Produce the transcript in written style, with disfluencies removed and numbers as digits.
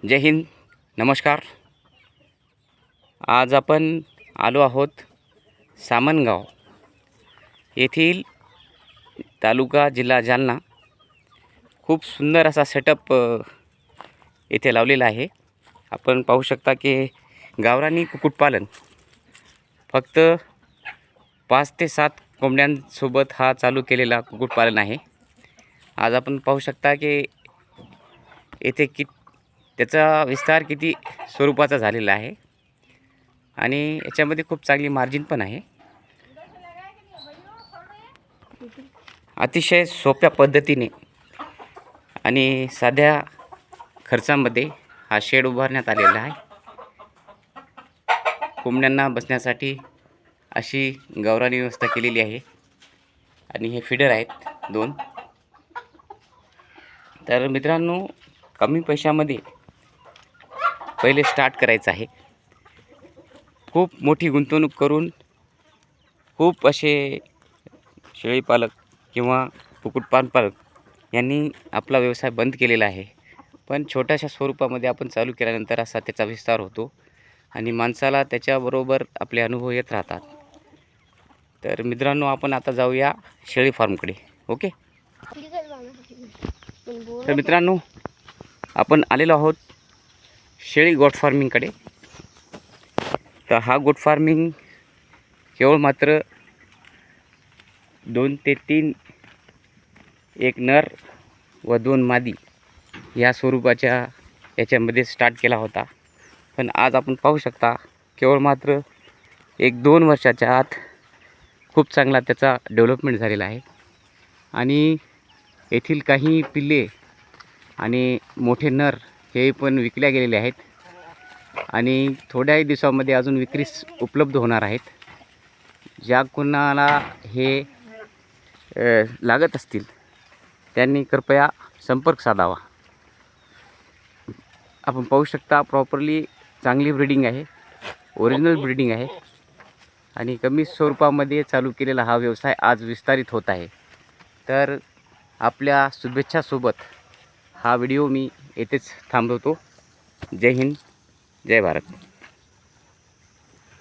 जय हिंद, नमस्कार। आज आपण आलो आहोत सामनगाव येथील तालुका जिल्हा जालना। खूप सुंदर असा सेटअप येथे लावलेला आहे। आपण पाहू शकता की गावरानी कुक्कुटपालन फक्त 5 ते 7 कोंबड्यांसोबत हा चालू केलेला कुक्कुटपालन आहे। आज आपण पाहू शकता की येथे त्याचा विस्तार किती स्वरूपाचा झालेला आहे आणि याच्यामध्ये खूप चांगली मार्जिन पण आहे। अतिशय सोप्या पद्धतीने आणि साध्या खर्चामध्ये हा शेड उभारण्यात आलेला आहे। कोंबड्यांना बसण्यासाठी अशी गावरानी व्यवस्था केलेली आहे आणि हे फीडर आहेत 2। तर मित्रांनो, कमी पैशामध्ये पहिले स्टार्ट करायचं आहे। खूप मोठी गुंतवणूक करून खूप असे शेळीपालक किंवा कुक्कुटपालक यांनी आपला व्यवसाय बंद केलेला आहे। पण छोट्याशा स्वरूपामध्ये आपण चालू केल्यानंतर असा त्याचा विस्तार होतो आणि माणसाला त्याच्याबरोबर आपले अनुभव येत राहतात। तर मित्रांनो, आपण आता जाऊया शेळी फार्मकडे। ओके। तर मित्रांनो, आपण आलेलो आहोत शेळी गोट फार्मिंगकडे। तर हा गोट फार्मिंग केवळ मात्र 2 ते 3 एक नर व 2 मादी या स्वरूपाच्या याच्यामध्ये स्टार्ट केला होता। पण आज आपण पाहू शकता केवळ मात्र 1-2 वर्षाच्या आत खूप चांगला त्याचा डेव्हलपमेंट झालेला आहे आणि येथील काही पिल्ले आणि मोठे नर हे पण विकल्या गेलेले आहेत आणि थोड्याही दिवसामध्ये अजून विक्रीस उपलब्ध होणार आहेत। ज्या कोणाला हे लागत असतील त्यांनी कृपया संपर्क साधावा। आपण पाहू शकता प्रॉपरली चांगली ब्रीडिंग आहे, ओरिजिनल ब्रीडिंग आहे आणि कमी स्वरूपामध्ये चालू केलेला हा व्यवसाय आज विस्तारित होत आहे। तर आपल्या शुभेच्छासोबत हा व्हिडिओ मी येथेच थांबवतो। जय हिंद, जय भारत।